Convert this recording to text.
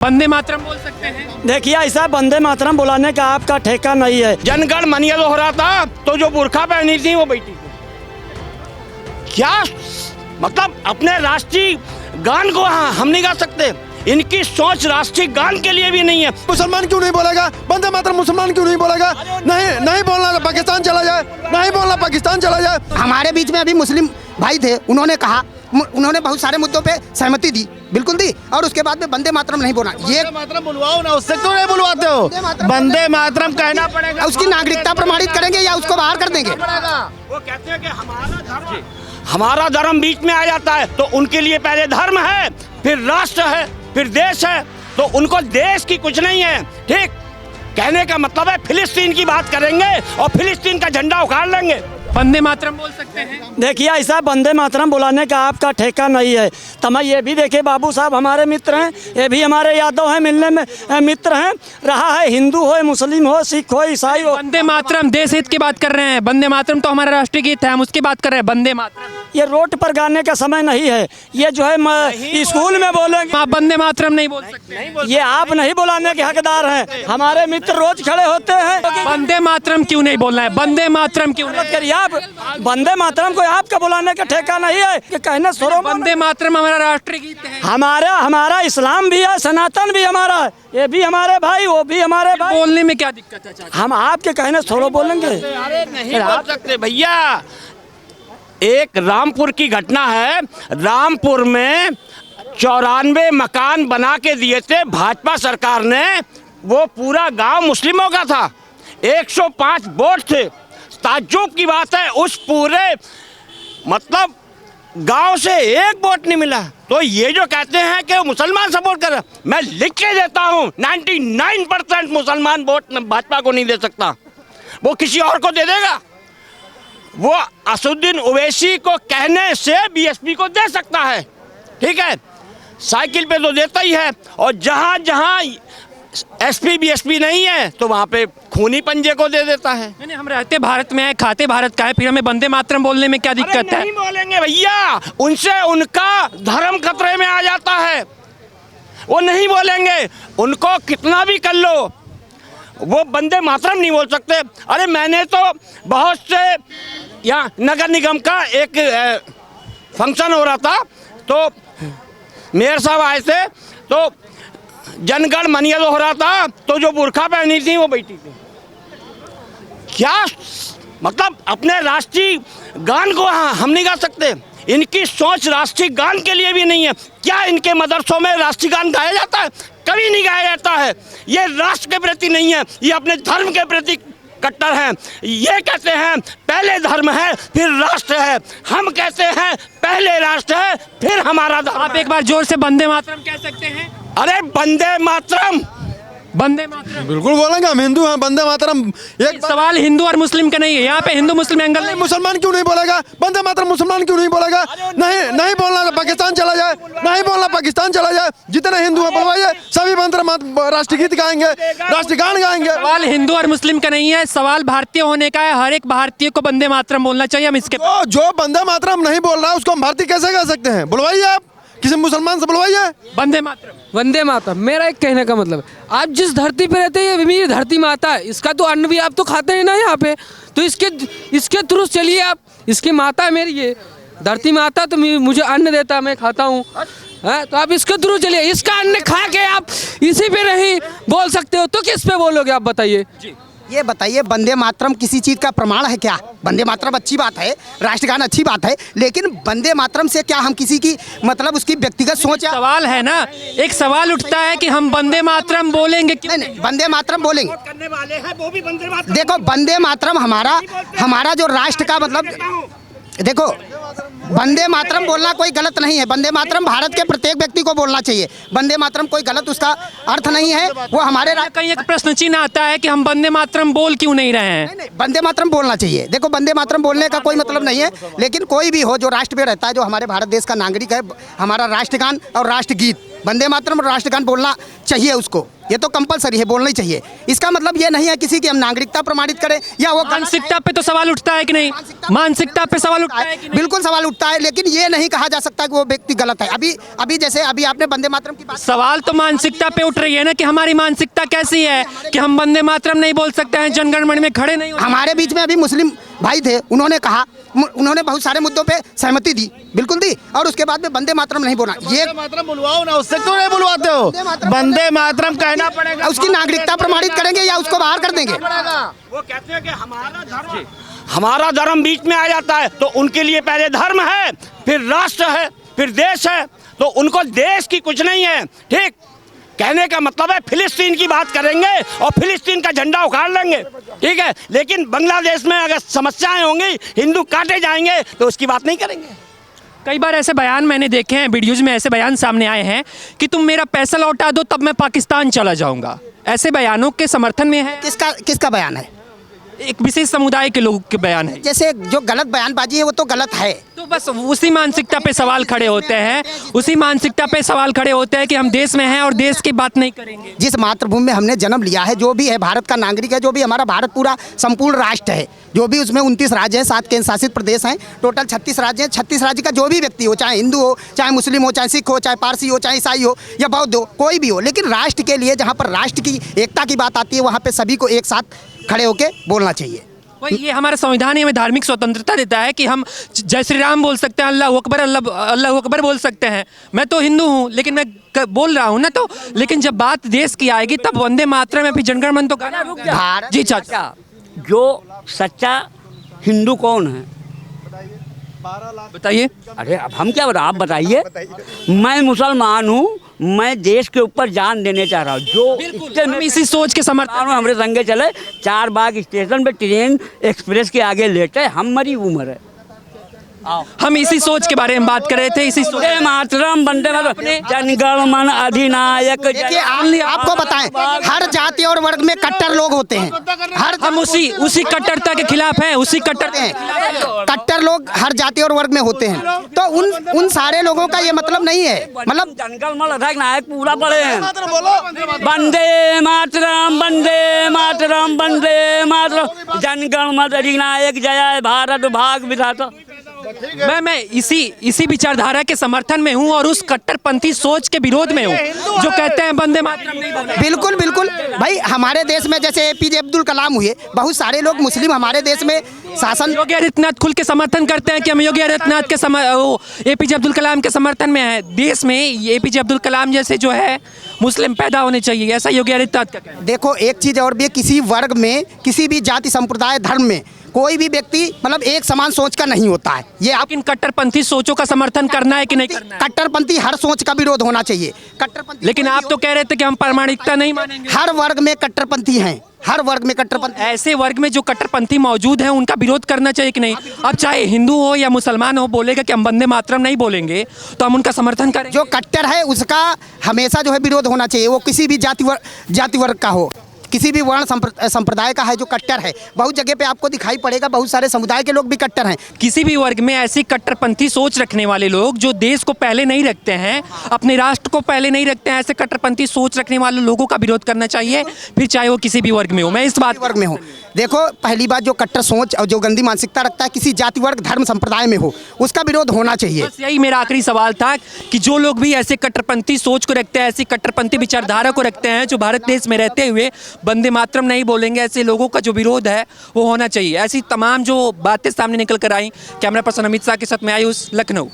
वंदे मातरम बोल सकते हैं? देखिए ऐसा वंदे मातरम बुलाने का आपका ठेका नहीं है। जनगण मन हो रहा था तो जो बुर्खा पहनी थी वो बैठी थी। क्या मतलब अपने राष्ट्रीय गान को हम नहीं गा सकते? इनकी सोच राष्ट्रीय गान के लिए भी नहीं है। मुसलमान क्यों नहीं बोलेगा वंदे मातरम? मुसलमान क्यों नहीं बोलेगा? नहीं बोलना तो पाकिस्तान चला जाए, नहीं बोलना पाकिस्तान चला जाए। हमारे बीच में अभी मुस्लिम भाई थे, उन्होंने कहा, उन्होंने बहुत सारे मुद्दों पे सहमति दी, बिल्कुल दी, और उसके बाद में वंदे मातरम नहीं बोला। ये मातरम बुलवाओ ना, उससे क्यों नहीं बुलवाते हो? वंदे मातरम कहना पड़ेगा। उसकी नागरिकता प्रमाणित करेंगे या उसको बाहर कर देंगे? वो कहते हैं कि हमारा धर्म बीच में आ जाता है, तो उनके लिए पहले धर्म है, फिर राष्ट्र है, फिर देश है, तो उनको देश की कुछ नहीं है। ठीक कहने का मतलब है फिलिस्तीन की बात करेंगे और फिलिस्तीन का झंडा उखाड़ लेंगे। वंदे मातरम बोल सकते हैं? देखिए ऐसा वंदे मातरम बुलाने का आपका ठेका नहीं है। तमाम ये भी देखिए बाबू साहब हमारे मित्र हैं, ये भी हमारे यादव हैं, मिलने में मित्र हैं। रहा है हिंदू हो, मुस्लिम हो, सिख हो, ईसाई हो। वंदे मातरम देश हित की बात कर रहे हैं। वंदे मातरम तो हमारा राष्ट्रीय गीत है, हम उसकी बात कर रहे हैं। वंदे मातरम ये रोड पर गाने का समय नहीं है, ये जो है स्कूल में बोलेंगे। आप वंदे मातरम नहीं बोल सकते? ये आप नहीं बुलाने के हकदार हैं। हमारे मित्र रोज खड़े होते हैं। वंदे मातरम क्यों नहीं बोलना है? वंदे मातरम क्यों नहीं? करिए आप वंदे मातरम को आपका बुलाने का ठेका नहीं है कि कहने सुरो। वंदे मातरम हमारा राष्ट्रीय गीत है। हमारा इस्लाम भी है, सनातन भी हमारा है, ये भी हमारे भाई, वो भी हमारे भाई। बोलने में क्या दिक्कत है चाचा? हम आपके कहने थोड़ो बोलेंगे? अरे नहीं बोल सकते भैया। एक रामपुर की घटना है, रामपुर में 94 मकान बना के दिए थे भाजपा सरकार ने। वो पूरा गांव मुस्लिमों का था, 105 वोट थे। ताज्जुब की बात है, उस पूरे मतलब गांव से एक वोट नहीं मिला। तो ये जो कहते हैं कि मुसलमान सपोर्ट कर रहे, मैं लिख के देता हूं 99% मुसलमान वोट भाजपा को नहीं दे सकता, वो किसी और को दे देगा। वो असुद्दीन ओवैसी को कहने से बीएसपी को दे सकता है, ठीक है, साइकिल पे तो देता ही है। और जहां जहां एसपी बीएसपी नहीं है तो वहां पे खूनी पंजे को दे देता है। नहीं, हम रहते भारत में है, खाते भारत का है, फिर हमें वंदे मातरम बोलने में क्या दिक्कत है? नहीं बोलेंगे भैया, उनसे उनका धर्म खतरे में आ जाता है, वो नहीं बोलेंगे। उनको कितना भी कर लो, वो वंदे मातरम नहीं बोल सकते। अरे मैंने तो बहुत से यहाँ नगर निगम का एक फंक्शन हो रहा था, तो मेयर साहब आए थे, तो जनगण मन हो रहा था, तो जो बुर्खा पहनी थी वो बैठी थी। क्या मतलब अपने राष्ट्रीय गान को हम नहीं गा सकते? इनकी सोच राष्ट्रीय गान के लिए भी नहीं है। क्या इनके मदरसों में राष्ट्रीय गान गाया जाता है? कभी नहीं गाया जाता है। ये राष्ट्र के प्रति नहीं है, ये अपने धर्म के प्रति कट्टर हैं। ये कहते हैं पहले धर्म है फिर राष्ट्र है, हम कहते हैं पहले राष्ट्र है फिर हमारा धर्म। आप एक बार जोर से वंदे मातरम कह सकते हैं? अरे वंदे मातरम, वंदे मातरम बिल्कुल बोलेंगे, हम हिंदू हैं। वंदे मातरम एक सवाल हिंदू और मुस्लिम का नहीं है, यहाँ पे हिंदू मुस्लिम एंगल नहीं। मुसलमान क्यों नहीं बोलेगा वंदे मातरम? मुसलमान क्यों नहीं बोलेगा? नहीं बोलना तो पाकिस्तान चला जाए, नहीं बोलना पाकिस्तान चला जाए। जितने हिंदू हैं बुलवाइए, सभी राष्ट्रीय गीत गाएंगे, राष्ट्रीय गान गाएंगे। सवाल हिंदू और मुस्लिम का नहीं है, सवाल भारतीय होने का है। हर एक भारतीय को वंदे मातरम बोलना चाहिए। हम इसके जो वंदे मातरम नहीं बोल रहा है उसको हम भारतीय कैसे कह सकते हैं? बुलवाइए, आप किसी मुसलमान से बुलवाइए वंदे मातरम। वंदे मातरम मेरा एक कहने का मतलब है, आप जिस धरती पे रहते हैं ये मेरी धरती माता है, इसका तो अन्न भी आप तो खाते हैं ना यहाँ पे, तो इसके थ्रू चलिए आप। इसकी माता है मेरी, ये धरती माता, तो मुझे अन्न देता है, मैं खाता हूँ, तो आप इसके थ्रू चलिए। इसका अन्न खा के आप इसी पे नहीं बोल सकते हो तो किस पे बोलोगे आप बताइए? ये बताइए, वंदे मातरम किसी चीज़ का प्रमाण है क्या? वंदे मातरम अच्छी बात है, राष्ट्रगान अच्छी बात है, लेकिन वंदे मातरम से क्या हम किसी की मतलब उसकी व्यक्तिगत सोच या सवाल है ना, एक सवाल उठता है कि हम वंदे मातरम बोलेंगे क्यों? नहीं, वंदे मातरम बोलेंगे। करने वाले हैं वो भी वंदे मातरम। देखो वंदे मातरम हमारा जो राष्ट्र का मतलब, देखो वंदे मातरम बोलना कोई गलत नहीं है। वंदे मातरम भारत के प्रत्येक व्यक्ति को बोलना चाहिए। वंदे मातरम कोई गलत उसका अर्थ नहीं है। वो हमारे कहीं एक प्रश्न चिन्ह आता है कि हम वंदे मातरम बोल क्यों नहीं रहे हैं? नहीं, वंदे मातरम बोलना चाहिए। देखो वंदे मातरम बोलने का कोई मतलब नहीं है, लेकिन कोई भी हो जो राष्ट्र पे रहता है, जो हमारे भारत देश का नागरिक है, हमारा राष्ट्रगान और राष्ट्रगीत वंदे मातरम राष्ट्रगान बोलना चाहिए उसको, ये तो कंपलसरी है, बोलना ही चाहिए। इसका मतलब ये नहीं है किसी की हम नागरिकता प्रमाणित करें या वो मानसिकता पे तो सवाल उठता है कि नहीं? मानसिकता पे सवाल उठता है कि नहीं? बिल्कुल सवाल उठता है, लेकिन ये नहीं कहा जा सकता कि वो व्यक्ति गलत है। अभी जैसे अभी आपने वंदे मातरम की बात, सवाल तो मानसिकता पे उठ रही है ना कि हमारी मानसिकता कैसी है कि हम वंदे मातरम नहीं बोल सकते हैं, जनगण मन में खड़े नहीं हो। हमारे बीच में अभी मुस्लिम भाई थे, उन्होंने कहा, उन्होंने बहुत सारे मुद्दों पे सहमति दी, बिल्कुल दी, और उसके बाद में वंदे मातरम नहीं बोला। ये मातरम बुलवाओ ना, उससे क्यों नहीं बुलवाते हो? वंदे मातरम कहना पड़ेगा। उसकी नागरिकता प्रमाणित करेंगे या उसको बाहर कर देंगे? वो कहते हैं कि हमारा धर्म बीच में आ जाता है, तो उनके लिए पहले धर्म है, फिर राष्ट्र है, फिर देश है, तो उनको देश की कुछ नहीं है। ठीक कहने का मतलब है फिलिस्तीन की बात करेंगे और फिलिस्तीन का झंडा उखाड़ लेंगे, ठीक है, लेकिन बांग्लादेश में अगर समस्याएं होंगी, हिंदू काटे जाएंगे, तो उसकी बात नहीं करेंगे। कई बार ऐसे बयान मैंने देखे हैं, वीडियोज में ऐसे बयान सामने आए हैं कि तुम मेरा पैसा लौटा दो तब मैं पाकिस्तान चला जाऊंगा। ऐसे बयानों के समर्थन में है? किसका बयान है? एक विशेष समुदाय के लोगों के बयान है। जैसे जो गलत बयानबाजी है वो तो गलत है। तो बस उसी मानसिकता पे सवाल खड़े होते हैं, उसी मानसिकता पे सवाल खड़े होते हैं कि हम देश में हैं और देश की बात नहीं करेंगे। जिस मातृभूमि में हमने जन्म लिया है, जो भी है भारत का नागरिक है, जो भी हमारा भारत पूरा संपूर्ण राष्ट्र है, जो भी उसमें 29 राज्य हैं, 7 केंद्र शासित प्रदेश हैं, टोटल 36 राज्य हैं। 36 राज्य का जो भी व्यक्ति हो, चाहे हिंदू हो, चाहे मुस्लिम हो, चाहे सिख हो, चाहे पारसी हो, चाहे ईसाई हो या बौद्ध हो, कोई भी हो, लेकिन राष्ट्र के लिए जहाँ पर राष्ट्र की एकता की बात आती है, वहाँ पे सभी को एक साथ खड़े होकर बोलना चाहिए। वही ये हमारा संविधान ही हमें धार्मिक स्वतंत्रता देता है कि हम जय श्री राम बोल सकते हैं, अल्लाह अकबर, अल्लाह अकबर बोल सकते हैं। मैं तो हिंदू हूँ, लेकिन मैं बोल रहा हूँ ना, तो लेकिन जब बात देश की आएगी तब वंदे मातरम में भी जनगण मन तो गाना रुक जाए। जी चाचा, जो सच्चा हिंदू कौन है बताइए। अरे अब हम क्या बता, आप बताइए। मैं मुसलमान हूँ, मैं देश के ऊपर जान देने चाह रहा हूँ। जो हम इसी सोच के समर्थन में हमारे संगे चले, 4 बाग स्टेशन पे ट्रेन एक्सप्रेस के आगे लेटे, हमारी उम्र है। हम इसी सोच के बारे में बात कर रहे थे। इसी सोच वंदे मातरम, वंदे मातरम, जनगण मन अधिनायक। देखिए आपको बताएं, हर जाति और वर्ग में कट्टर लोग होते हैं। हम उसी कट्टरता के खिलाफ हैं, उसी कट्टर लोग हर जाति और वर्ग में होते हैं। तो उन सारे लोगों का ये मतलब नहीं है, मतलब जनगण मन अधिनायक पूरा पड़े हैं। वंदे मातरम, वंदे मातरम, वंदे मातरम, जनगण मन अधिनायक, जय भारत भाग विधाता। मैं इसी विचारधारा के समर्थन में हूं और उस कट्टरपंथी सोच के विरोध में हूं जो कहते हैं वंदे मातरम नहीं बोलना। बिल्कुल बिल्कुल भाई, हमारे देश में जैसे एपीजे अब्दुल कलाम हुए, बहुत सारे लोग मुस्लिम हमारे देश में शासन। योगी आदित्यनाथ खुल के समर्थन करते हैं कि हम योगी आदित्यनाथ के एपीजे अब्दुल कलाम के समर्थन में है। देश में एपीजे अब्दुल कलाम जैसे जो है मुस्लिम पैदा होने चाहिए, ऐसा योगी आदित्यनाथ का कहना है। देखो एक चीज़ और भी, किसी वर्ग में, किसी भी जाति संप्रदाय धर्म में कोई भी व्यक्ति मतलब एक समान सोच का नहीं होता है। ये आप इन कट्टरपंथी सोचों का समर्थन करना है कि नहीं करना है? कट्टरपंथी हर सोच का विरोध होना चाहिए। कट्टरपंथी, लेकिन आप तो कह रहे थे कि हम प्रामाणिकता नहीं मानेंगे। हर वर्ग में कट्टरपंथी हैं, हर वर्ग में कट्टरपंथी। ऐसे वर्ग में जो कट्टरपंथी मौजूद है उनका विरोध करना चाहिए कि नहीं? अब चाहे हिंदू हो या मुसलमान हो, बोलेगा कि हम वंदे मातरम नहीं बोलेंगे तो हम उनका समर्थन करें। जो कट्टर है उसका हमेशा जो है विरोध होना चाहिए, वो किसी भी जाति वर्ग का हो, किसी भी वर्ण संप्रदाय का है जो कट्टर है। बहुत जगह पे आपको दिखाई पड़ेगा, बहुत सारे समुदाय के लोग भी कट्टर हैं। किसी भी वर्ग में ऐसी कट्टरपंथी सोच रखने वाले लोग जो देश को पहले नहीं रखते हैं, अपने राष्ट्र को पहले नहीं रखते हैं, ऐसे कट्टरपंथी सोच रखने वाले लोगों का विरोध करना चाहिए, फिर चाहे वो किसी भी वर्ग में हो। मैं इस बात वर्ग में हूँ। देखो पहली बात, जो कट्टर सोच और जो गंदी मानसिकता रखता है किसी जाति वर्ग धर्म संप्रदाय में हो, उसका विरोध होना चाहिए। बस यही मेरा आखिरी सवाल था कि जो लोग भी ऐसे कट्टरपंथी सोच को रखते हैं, ऐसी कट्टरपंथी विचारधारा को रखते हैं, जो भारत देश में रहते हुए वंदे मातरम नहीं बोलेंगे, ऐसे लोगों का जो विरोध है वो होना चाहिए। ऐसी तमाम जो बातें सामने निकल कर आई। कैमरा पर्सन अमित शाह के साथ मैं आयुष, लखनऊ।